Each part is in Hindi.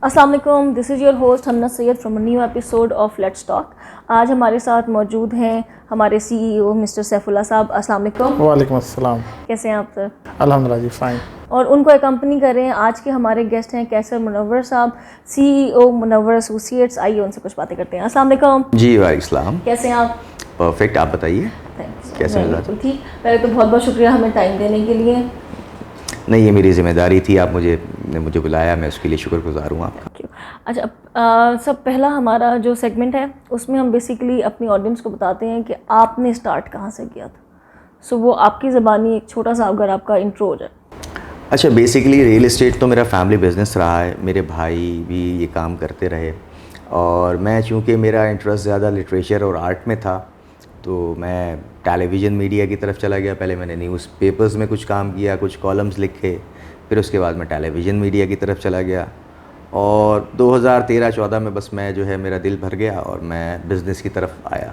अस्सलाम वालेकुम, this is your host Hamna Syed from a new episode of let's talk. आज हमारे साथ मौजूद हैं हमारे सीईओ मिस्टर सैफुल्लाह साहब। अस्सलाम वालेकुम। वालेकुम अस्सलाम। कैसे हैं आप सर? अल्हम्दुलिल्लाह जी, फ़ाइन। और उनको एकम्पनी कर रहे हैं आज के हमारे गेस्ट हैं कैसर मुनव्वर साहब, सीईओ मुनव्वर एसोसिएट्स। आइए उनसे कुछ बातें करते हैं। अस्सलाम वालेकुम। जी वालेकुम। कैसे हैं आप? परफेक्ट, आप बताइए कैसे मिला? बिल्कुल ठीक। पहले तो बहुत बहुत शुक्रिया हमें टाइम देने के लिए। नहीं, ये मेरी ज़िम्मेदारी थी, आप मुझे बुलाया, मैं उसके लिए शुक्रगुजार हूँ आपका। अच्छा, सब पहला हमारा जो सेगमेंट है उसमें हम बेसिकली अपनी ऑडियंस को बताते हैं कि आपने स्टार्ट कहाँ से किया था। सो वो आपकी ज़बानी एक छोटा सा अगर आपका इंट्रो हो जाए। अच्छा, बेसिकली रियल एस्टेट तो मेरा फैमिली बिजनेस रहा है, मेरे भाई भी ये काम करते रहे और मैं चूँकि मेरा इंटरेस्ट ज़्यादा लिटरेचर और आर्ट में था तो मैं टेलीविज़न मीडिया की तरफ चला गया। पहले मैंने न्यूज़पेपर्स में कुछ काम किया, कुछ कॉलम्स लिखे, फिर उसके बाद मैं टेलीविज़न मीडिया की तरफ चला गया और 2013-14 में बस मैं जो है मेरा दिल भर गया और मैं बिज़नेस की तरफ आया।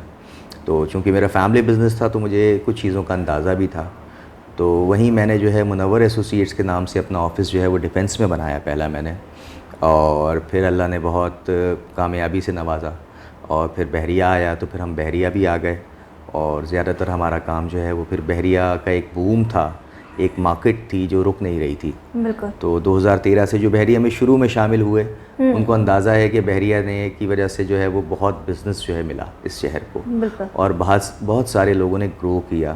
तो चूँकि मेरा फैमिली बिज़नेस था तो मुझे कुछ चीज़ों का अंदाज़ा भी था, तो वहीं मैंने जो है मुनव्वर एसोसिएट्स के नाम से अपना ऑफ़िस जो है वो डिफेंस में बनाया पहला मैंने, और फिर अल्लाह ने बहुत कामयाबी से नवाजा और फिर बहरिया आया तो फिर हम बहरिया भी आ गए और ज़्यादातर हमारा काम जो है वो फिर बहरिया का एक बूम था, एक मार्केट थी जो रुक नहीं रही थी। बिल्कुल। तो 2013 से जो बहरिया में शुरू में शामिल हुए उनको अंदाज़ा है कि बहरिया ने की वजह से जो है वो बहुत बिज़नेस जो है मिला इस शहर को। बिल्कुल। और बहुत सारे लोगों ने ग्रो किया,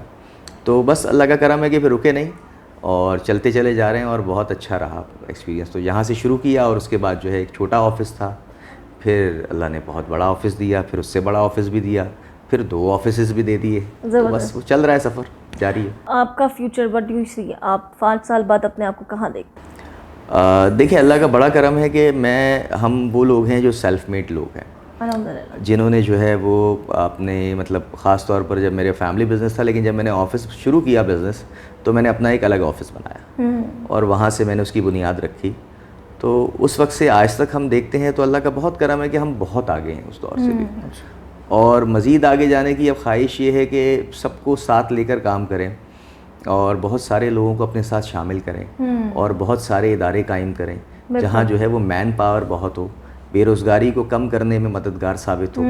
तो बस अल्लाह का करम है कि फिर रुके नहीं और चलते चले जा रहे हैं और बहुत अच्छा रहा एक्सपीरियंस। तो यहाँ से शुरू किया और उसके बाद जो है एक छोटा ऑफ़िस था, फिर अल्लाह ने बहुत बड़ा ऑफ़िस दिया, फिर उससे बड़ा ऑफ़िस भी दिया, फिर 2 ऑफिसेज़ भी दे दिए। तो बस वो चल रहा है, सफ़र जारी है। आपका future what do you see? आप 5 साल बाद अपने आप को कहाँ देखते हैं? देखिए, अल्लाह का बड़ा करम है कि हम वो लोग हैं जो सेल्फ मेड लोग हैं, अल्हम्दुलिल्लाह। जिन्होंने जो है वो अपने मतलब ख़ास तौर पर जब मेरे फैमिली बिज़नेस था, लेकिन जब मैंने ऑफ़िस शुरू किया बिज़नेस तो मैंने अपना एक अलग ऑफ़िस बनाया और वहाँ से मैंने उसकी बुनियाद रखी। तो उस वक्त से आज तक हम देखते हैं तो अल्लाह का बहुत करम है कि हम बहुत आगे हैं उस दौर से भी, और मज़ीद आगे जाने की अब ख्वाहिश ये है कि सबको साथ लेकर काम करें और बहुत सारे लोगों को अपने साथ शामिल करें और बहुत सारे इदारे कायम करें जहाँ जो है वो मैन पावर बहुत हो, बेरोज़गारी को कम करने में मददगार साबित हो।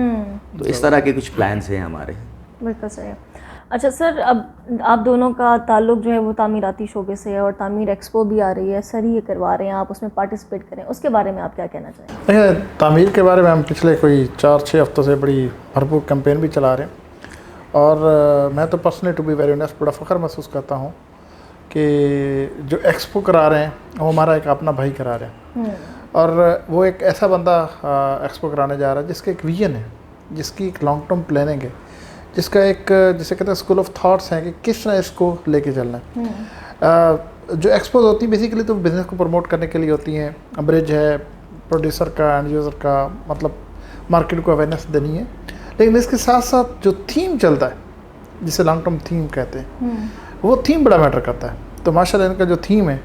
तो इस तरह के कुछ प्लान्स हैं हमारे। बिल्कुल सही है। अच्छा सर, अब आप दोनों का ताल्लुक़ जो है वो तामीराती शोबे से है और तामीर एक्सपो भी आ रही है, सर ही ये करवा रहे हैं, आप उसमें पार्टिसिपेट करें, उसके बारे में आप क्या कहना चाहेंगे? देखिए, तामीर के बारे में हम पिछले कोई 4-6 हफ्तों से बड़ी भरपूर कैंपेन भी चला रहे हैं और मैं तो personally to be very honest बड़ा फ़ख्र महसूस करता हूँ कि जो एक्सपो करा रहे हैं वो हमारा एक अपना भाई करा रहे हैं और वो एक ऐसा बंदा एक्सपो कराने जा रहा है जिसका एक विजन है, जिसकी एक लॉन्ग टर्म प्लानिंग है, जिसका एक जिसे कहते हैं स्कूल ऑफ थॉट्स हैं कि किस तरह इसको लेके चलना है। जो एक्सपोज होती है बेसिकली तो बिज़नेस को प्रमोट करने के लिए होती हैं, ब्रिज है प्रोड्यूसर का एंड यूज़र का, मतलब मार्केट को अवेयरनेस देनी है, लेकिन इसके साथ साथ जो थीम चलता है जिसे लॉन्ग टर्म थीम कहते हैं वो थीम बड़ा मैटर करता है। तो माशाल्लाह इनका जो थीम है,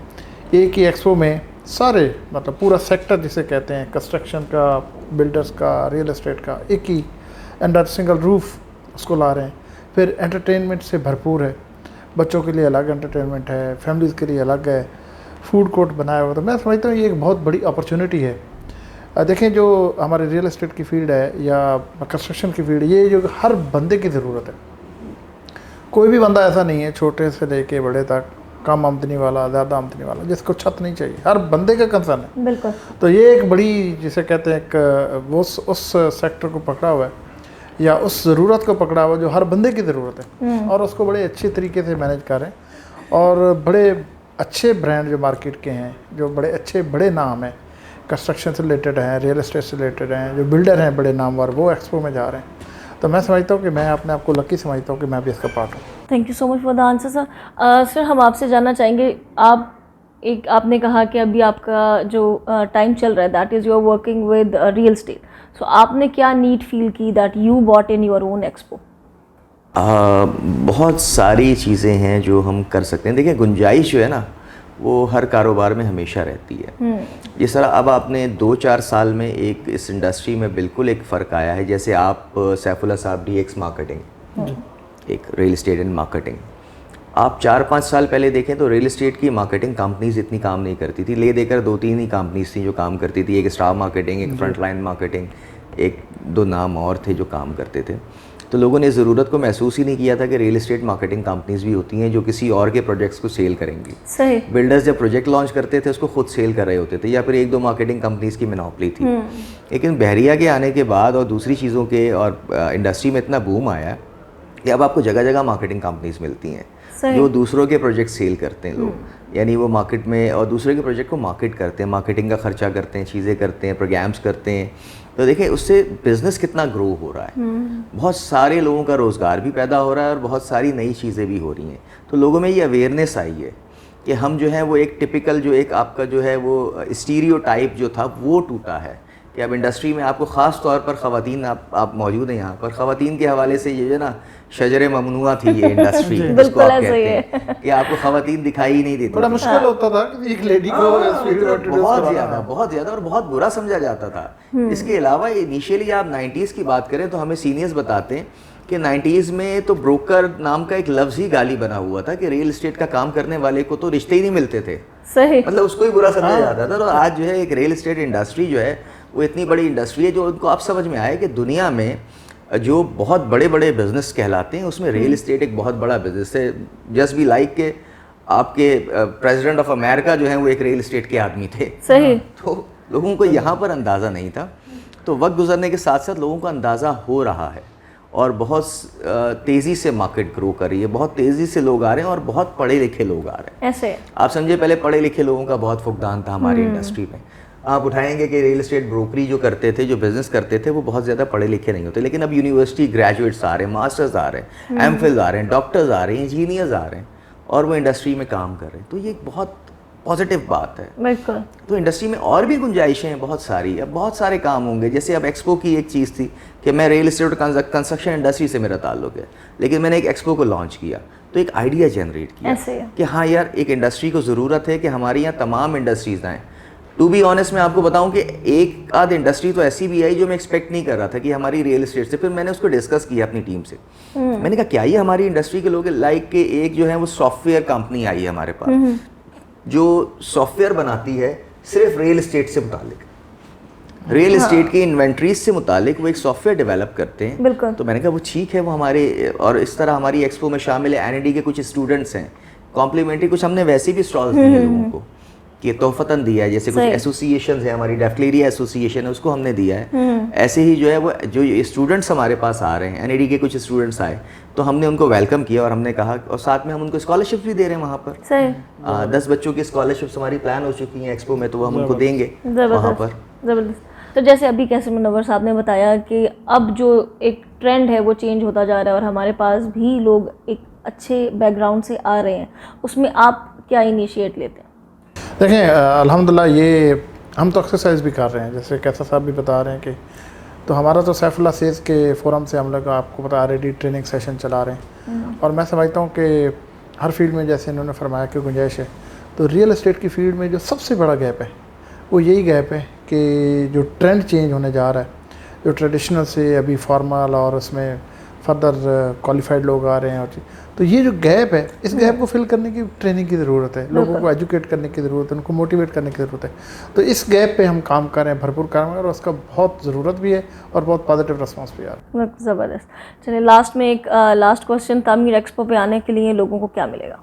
एक ही एक्सपो में सारे मतलब पूरा सेक्टर जिसे कहते हैं कंस्ट्रक्शन का, बिल्डर्स का, रियल एस्टेट का, एक ही अंडर सिंगल रूफ उसको ला रहे हैं। फिर एंटरटेनमेंट से भरपूर है, बच्चों के लिए अलग एंटरटेनमेंट है, फैमिलीज़ के लिए अलग है, फूड कोर्ट बनाया हुआ। तो मैं समझता हूँ ये एक बहुत बड़ी अपॉर्चुनिटी है। देखें, जो हमारे रियल एस्टेट की फील्ड है या कंस्ट्रक्शन की फील्ड, ये जो हर बंदे की ज़रूरत है। कोई भी बंदा ऐसा नहीं है छोटे से लेके बड़े तक, कम आमदनी वाला, ज़्यादा आमदनी वाला, जिसको छत नहीं चाहिए, हर बंदे का कंसर्न है। बिल्कुल। तो ये एक बड़ी जिसे कहते हैं एक वो उस सेक्टर को पकड़ा हुआ है या उस ज़रूरत को पकड़ा हुआ जो हर बंदे की ज़रूरत है और उसको बड़े अच्छे तरीके से मैनेज करें। और बड़े अच्छे ब्रांड जो मार्केट के हैं, जो बड़े अच्छे बड़े नाम हैं, कंस्ट्रक्शन से रिलेटेड हैं, रियल एस्टेट से रिलेटेड हैं, जो बिल्डर हैं बड़े नामवर, वो एक्सपो में जा रहे हैं। तो मैं समझता हूँ कि मैं अपने आप को लकी समझता हूँ कि मैं भी इसका पार्ट हूँ। Thank you so much for the answer sir. Sir, हम आपसे जानना चाहेंगे, आपने कहा कि अभी आपका जो टाइम चल रहा है that is you are working with real estate, so आपने क्या नीड फील की that you bought in your own expo? बहुत सारी चीज़ें हैं जो हम कर सकते हैं। देखिए, गुंजाइश जो है ना वो हर कारोबार में हमेशा रहती है। जिस तरह अब आपने 2-4 साल में एक इस इंडस्ट्री में बिल्कुल एक फ़र्क आया है। जैसे आप सैफुल्लाह साहब DX मार्केटिंग, एक रियल एस्टेट एंड मार्केटिंग, आप 4-5 साल पहले देखें तो रियल एस्टेट की मार्केटिंग कंपनीज इतनी काम नहीं करती थी। ले देकर 2-3 ही कंपनीज थी जो काम करती थी, एक स्टाफ मार्केटिंग, एक फ्रंट लाइन मार्केटिंग, एक दो नाम और थे जो काम करते थे। तो लोगों ने ज़रूरत को महसूस ही नहीं किया था कि रियल एस्टेट मार्केटिंग कंपनीज भी होती हैं जो किसी और के प्रोजेक्ट्स को सेल करेंगी। सही। बिल्डर्स जब प्रोजेक्ट लॉन्च करते थे उसको खुद सेल कर रहे होते थे, या फिर 1-2 मार्केटिंग कंपनीज की मोनोपोली थी। लेकिन बहरिया के आने के बाद और दूसरी चीज़ों के और इंडस्ट्री में इतना बूम आया कि अब आपको जगह जगह मार्केटिंग कंपनीज मिलती हैं जो दूसरों के प्रोजेक्ट सेल करते हैं लोग, यानी वो मार्केट में और दूसरे के प्रोजेक्ट को मार्केट करते हैं, मार्केटिंग का खर्चा करते हैं, चीज़ें करते हैं, प्रोग्राम्स करते हैं। तो देखिए उससे बिज़नेस कितना ग्रो हो रहा है, बहुत सारे लोगों का रोज़गार भी पैदा हो रहा है और बहुत सारी नई चीज़ें भी हो रही हैं। तो लोगों में ये अवेयरनेस आई है कि हम जो है वो एक टिपिकल जो एक आपका जो है वो स्टीरियोटाइप जो था वो टूटा है कि अब इंडस्ट्री में आपको ख़ास तौर पर ख़वातीन आप मौजूद हैं यहाँ पर, ख़वातीन के हवाले से ये जो ना शजरे ममनुआ थी ये इंडस्ट्री जिसको आप कहते हैं कि आपको ख़वातीन दिखाई ही नहीं देती। बड़ा मुश्किल होता था कि एक लेडी को बहुत ज़्यादा और बहुत बुरा समझा जाता था। इसके अलावा इनिशियली आप 90s की बात करें तो हमें सीनियर्स बताते हैं कि 90s में तो ब्रोकर नाम का एक लफ्ज़ ही गाली बना हुआ था कि रियल एस्टेट का काम करने वाले को तो रिश्ते ही नहीं मिलते थे। सही। मतलब उसको ही बुरा समझा जाता था। तो आज जो है एक रियल एस्टेट इंडस्ट्री जो है वो इतनी बड़ी इंडस्ट्री है जो उनको आप समझ में आए कि दुनिया में जो बहुत बड़े बड़े बिजनेस कहलाते हैं उसमें रियल एस्टेट एक बहुत बड़ा बिजनेस है। जस्ट भी लाइक के आपके प्रेसिडेंट ऑफ अमेरिका जो है वो एक रियल एस्टेट के आदमी थे। सही। तो लोगों को यहाँ पर अंदाज़ा नहीं था। तो वक्त गुजरने के साथ साथ लोगों को अंदाज़ा हो रहा है और बहुत तेज़ी से मार्केट ग्रो कर रही है, बहुत तेज़ी से लोग आ रहे हैं और बहुत पढ़े लिखे लोग आ रहे हैं। ऐसे आप समझे पहले पढ़े लिखे लोगों का बहुत फुकदान था हमारी इंडस्ट्री में। आप उठाएंगे कि रियल एस्टेट ब्रोकरी जो करते थे, जो बिज़नेस करते थे, वो बहुत ज़्यादा पढ़े लिखे नहीं होते। लेकिन अब यूनिवर्सिटी ग्रेजुएट्स आ रहे हैं, मास्टर्स आ रहे हैं, एमफिल आ रहे हैं, डॉक्टर्स आ रहे हैं, इंजीनियर्स आ रहे हैं और वो इंडस्ट्री में काम कर रहे हैं। तो ये एक बहुत पॉजिटिव बात है। बिल्कुल। तो इंडस्ट्री में और भी गुंजाइशें हैं बहुत सारी, अब बहुत सारे काम होंगे। जैसे अब एक्सपो की एक चीज़ थी कि मैं रियल एस्टेट कंस्ट्रक्शन इंडस्ट्री से मेरा ताल्लुक है, लेकिन मैंने एक एक्सपो को लॉन्च किया तो एक आइडिया जनरेट किया कि हाँ यार एक इंडस्ट्री को ज़रूरत है कि हमारे यहाँ तमाम इंडस्ट्रीज़ आएँ। टू बी ऑनेस्ट मैं आपको बताऊं कि एक आध इंडस्ट्री तो ऐसी भी आई जो मैं एक्सपेक्ट नहीं कर रहा था कि हमारी रियल एस्टेट से। फिर मैंने उसको डिस्कस किया अपनी टीम से। मैंने कहा क्या ये हमारी इंडस्ट्री के लोग लाइक के एक जो है वो सॉफ्टवेयर कंपनी आई है हमारे पास जो सॉफ्टवेयर बनाती है सिर्फ रियल एस्टेट से मुतालिक, रियल एस्टेट की इन्वेंट्रीज से मुतालिक वो एक सॉफ्टवेयर डेवलप करते हैं। बिल्कुल। तो मैंने कहा वो ठीक है, वो हमारे और इस तरह हमारी एक्सपो में शामिल है। एनईडी के कुछ स्टूडेंट्स हैं, कॉम्प्लीमेंट्री कुछ हमने वैसे भी स्टॉल्स दिए लोगों को कि तोहफतन दिया है। जैसे कुछ एसोसिएशन है, हमारी डेफ्टलेरिया एसोसिएशन है, उसको हमने दिया है। ऐसे ही जो है वो जो स्टूडेंट्स हमारे पास आ रहे हैं, एनईडी के कुछ स्टूडेंट्स आए तो हमने उनको वेलकम किया और हमने कहा, और साथ में हम उनको स्कॉलरशिप भी दे रहे हैं वहाँ पर। सही। 10 बच्चों की स्कॉलरशिप्स हमारी प्लान हो चुकी हैं एक्सपो में, तो वो हम उनको देंगे वहाँ पर। ज़बरदस्त। तो जैसे अभी कैसे मुनव्वर साहब ने बताया कि अब जो एक ट्रेंड है वो चेंज होता जा रहा है और हमारे पास भी लोग एक अच्छे बैकग्राउंड से आ रहे हैं, उसमें आप क्या इनिशिएट लेते हैं? देखें अल्हम्दुलिल्लाह ये हम तो एक्सरसाइज भी कर रहे हैं, जैसे कैसा साहब भी बता रहे हैं कि तो हमारा तो सैफुल्ला सेज के फोरम से हम लोग आपको पता ऑलरेडी ट्रेनिंग सेशन चला रहे हैं। और मैं समझता हूँ कि हर फील्ड में जैसे इन्होंने फरमाया कि गुंजाइश है, तो रियल एस्टेट की फील्ड में जो सबसे बड़ा गैप है वो यही गैप है कि जो ट्रेंड चेंज होने जा रहा है, जो ट्रेडिशनल से अभी फॉर्मल और उसमें फर्दर क्वालिफाइड लोग आ रहे हैं, और तो ये जो गैप है, इस गैप को फिल करने की ट्रेनिंग की ज़रूरत है, लोगों को एजुकेट करने की ज़रूरत है, उनको मोटिवेट करने की ज़रूरत है। तो इस गैप पे हम काम कर रहे हैं, भरपूर काम कर रहे हैं और उसका बहुत ज़रूरत भी है और बहुत पॉजिटिव रिस्पॉन्स भी आ रहा है। ज़बरदस्त। चलिए लास्ट में एक लास्ट क्वेश्चन, तामीर एक्सपो पे आने के लिए लोगों को क्या मिलेगा?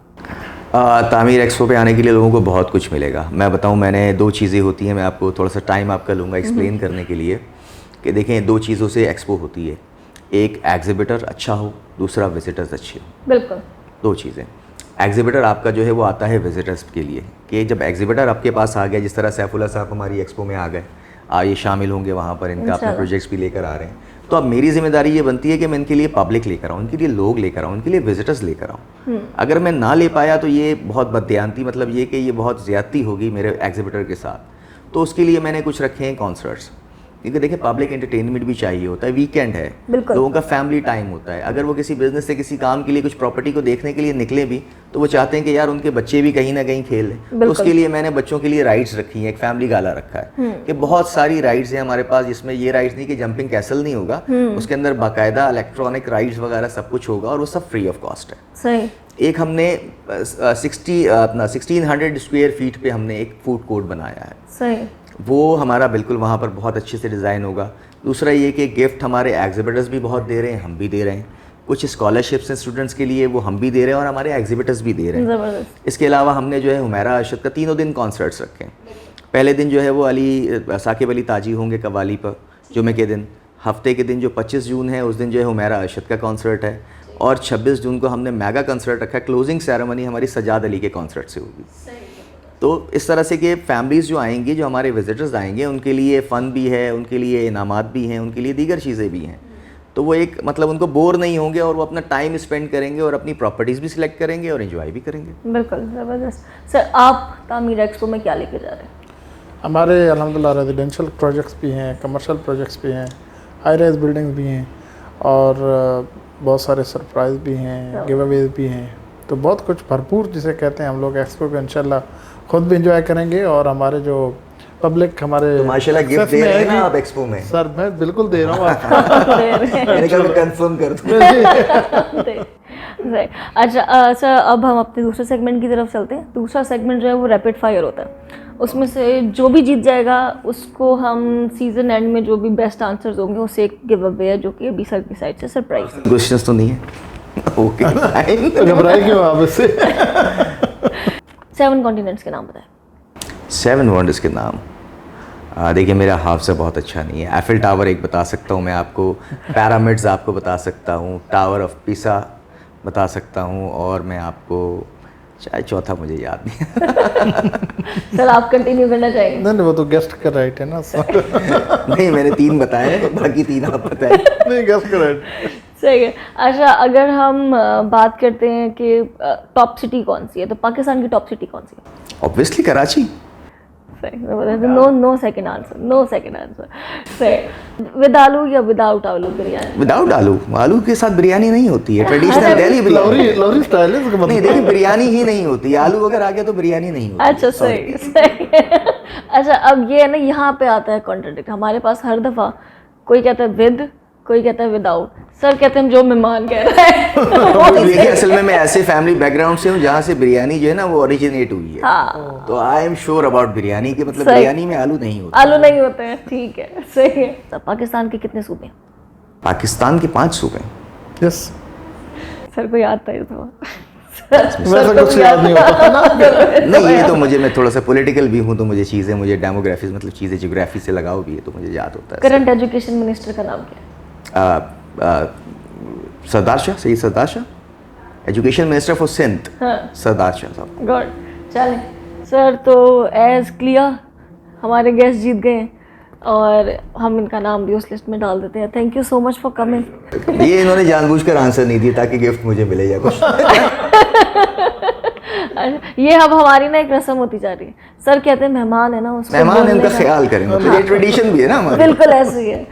तामीर एक्सपो पे आने के लिए लोगों को बहुत कुछ मिलेगा। मैं बताऊँ, मैंने 2 चीज़ें होती हैं, मैं आपको थोड़ा सा टाइम आपका लूँगा एक्सप्लेन करने के लिए कि देखें 2 चीज़ों से एक्सपो होती है, एक एग्जिबिटर अच्छा हो, दूसरा विजिटर्स अच्छे हो। बिल्कुल। 2 चीज़ें। एग्जिबिटर आपका जो है वो आता है विजिटर्स के लिए कि जब एग्जिबिटर आपके पास आ गया, जिस तरह सैफुल्ला साहब हमारी एक्सपो में आ गए, ये शामिल होंगे वहाँ पर, इनका अपने प्रोजेक्ट्स भी लेकर आ रहे हैं, तो अब मेरी जिम्मेदारी ये बनती है कि मैं इनके लिए पब्लिक लेकर आऊँ, इनके लिए लोग लेकर आऊँ, इनके लिए विजिटर्स लेकर आऊँ। अगर मैं ना ले पाया तो ये बहुत बददियानती, मतलब ये कि ये बहुत ज़्यादती होगी मेरे एग्जिबिटर के साथ। तो उसके लिए मैंने कुछ रखे हैं कॉन्सर्ट्स क्योंकि देखिए पब्लिक एंटरटेनमेंट भी चाहिए होता है, वीकेंड है, बिल्कुल। लोगों का फैमिली टाइम होता है। अगर वो किसी बिजनेस से किसी काम के लिए कुछ प्रॉपर्टी को देखने के लिए निकले भी तो वो चाहते हैं कि यार उनके बच्चे भी कहीं ना कहीं खेल लें। तो उसके लिए मैंने बच्चों के लिए राइड्स रखी हैं, एक फैमिली गाला रखा है कि बहुत सारी राइड्स हैं हमारे पास, जिसमें ये राइड्स नहीं कि जंपिंग कैसल नहीं होगा, उसके अंदर बाकायदा इलेक्ट्रॉनिक राइड्स वगैरह सब कुछ होगा और वो सब फ्री ऑफ कॉस्ट है। सही। एक हमने 1600 स्क्वायर फीट पे हमने एक फूड कोर्ट बनाया है, सही। वो हमारा बिल्कुल वहाँ पर बहुत अच्छे से डिज़ाइन होगा। दूसरा ये कि गिफ्ट हमारे एग्जिबिटर्स भी बहुत दे रहे हैं, हम भी दे रहे हैं, कुछ स्कॉलरशिप्स हैं स्टूडेंट्स के लिए, वो हम भी दे रहे हैं और हमारे एग्जिबिटर्स भी दे रहे हैं। ज़बरदस्त। इसके अलावा हमने जो है हुमैरा अरशद का 3 दिन कॉन्सर्ट्स रखे हैं। पहले दिन जो है वो साकिब अली ताजी होंगे कव्वाली पर जुमे के दिन। हफ्ते के दिन जो 25 जून है उस दिन जो है हुमैरा अरशद का कॉन्सर्ट है, और 26 जून को हमने मेगा कंसर्ट रखा है। क्लोजिंग सेरेमनी हमारी सजाद अली के कॉन्सर्ट से होगी। तो इस तरह से कि फैमिलीज़ जो आएंगी, जो हमारे विजिटर्स आएंगे, उनके लिए फ़न भी है, उनके लिए इनामात भी हैं, उनके लिए दीगर चीज़ें भी हैं। तो वो एक मतलब उनको बोर नहीं होंगे और वो अपना टाइम स्पेंड करेंगे और अपनी प्रॉपर्टीज़ भी सिलेक्ट करेंगे और एंजॉय भी करेंगे। बिल्कुल ज़बरदस्त। सर आप तामीर एक्सपो में क्या लेके जा रहे हैं? हमारे अल्हम्दुलिल्लाह रेजिडेंशियल प्रोजेक्ट्स भी हैं, कमर्शियल प्रोजेक्ट्स भी हैं, हाई राइज बिल्डिंग्स भी हैं, और बहुत सारे सरप्राइज़ भी हैं, गिव अवेज भी हैं। तो बहुत कुछ भरपूर जिसे कहते हैं हम लोग एक्सपो पे इंशाल्लाह खुद भी इंजॉय करेंगे, और हमारे जो पब्लिक हमारे तो माशाल्लाह गिफ्ट दे रहे हैं ना आप एक्सपो में? सर मैं बिल्कुल दे रहा हूँ आपको। मैंने कहा मैं कंफर्म कर दूँ। अच्छा सर, अब हम अपने दूसरे सेगमेंट की तरफ चलते हैं। दूसरा सेगमेंट जो है वो रैपिड फायर होता है। उसमें से जो भी जीत जाएगा उसको हम सीजन एंड में जो भी बेस्ट आंसर्स होंगे उसे एक गिव अवे है, जो कि अभी सर की साइड से सरप्राइज। क्वेश्चंस तो नहीं है? ओके। घबराए क्यों आप इससे? 7 कॉन्टिनेंट्स के नाम बताएं। 7 वंडर्स के नाम। देखिए मेरा हाफज़ा बहुत अच्छा नहीं है। एफिल टावर एक बता सकता हूँ मैं आपको, पिरामिड्स आपको बता सकता हूँ, टावर ऑफ पिसा बता सकता हूँ, और मैं आपको शायद चौथा मुझे याद नहीं। सर आप कंटिन्यू करना चाहेंगे? नहीं वो तो गेस्ट का राइट है ना सर। नहीं मैंने 3 बताए हैं, बाकी 3 आप बताएं। नहीं गेस्ट का राइट। सही है। अच्छा अगर हम बात करते हैं कि टॉप सिटी कौन सी है, तो पाकिस्तान की टॉप सिटी कौन सी है? Obviously Karachi. No second answer, no second answer. सही। विद आलू या विदाउट आलू बिरयानी? विदाउट आलू। आलू के साथ बिरयानी नहीं होती है, ट्रेडिशनल दिल्ली बिरयानी। लवरी स्टाइल है इसका मतलब। नहीं देखिए बिरयानी ही नहीं होती, आलू अगर आ गया तो बिरयानी नहीं होती। अच्छा सही सही। अच्छा अब ये है ना, यहाँ पे आता है कॉन्ट्रडिक्ट हमारे पास हर दफ़ा। कोई कहता है विद, कोई कहता है विदाउट। सर कहते हैं जो मेहमान कह रहा है। देखिए असल में मैं ऐसे फैमिली बैकग्राउंड से हूँ जहाँ से बिरयानी जो है ना वो ओरिजिनेट हुई है। हाँ। तो I am sure about biryani के मतलब सही। बिरयानी में आलू नहीं होता। आलू नहीं होते हैं, ठीक है सही है। तो पाकिस्तान के कितने सूबे हैं? पाकिस्तान के 5 सूबे। यस सर को याद था ये तो। वैसा कुछ याद नहीं होता। नहीं ये तो मैं थोड़ा सा पॉलिटिकल भी हूँ, तो मुझे चीज़ें, मुझे डेमोग्राफी मतलब चीज़ें ज्योग्राफी से लगाव भी है, तो मुझे याद होता है। करंट एजुकेशन मिनिस्टर का नाम क्या है? सरदार शाह, सही Sardar Shah, education minister for Sindh. हाँ। सरदार शाह साहब। गॉड। चलें सर, तो एज क्लियर हमारे गेस्ट जीत गए हैं और हम इनका नाम भी उस लिस्ट में डाल देते हैं। Thank you so much for coming. ये इन्होंने जानबूझकर आंसर नहीं दिया ताकि गिफ्ट मुझे मिले या कुछ। ये अब हमारी ना एक रस्म होती जा रही है। सर कहते हैं मेहमान है ना, उसको मेहमान है, बोलने उनका का- ख्याल करेंगे, तो ये ट्रेडिशन भी है ना हमारी। बिल्कुल ऐसे ही है।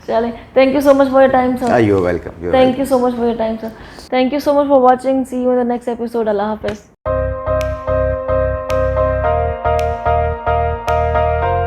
चलें, thank you so much for your time sir. You welcome. Thank you so much for your time, sir. Thank you so much for watching. See you in the next episode. Allah Hafiz.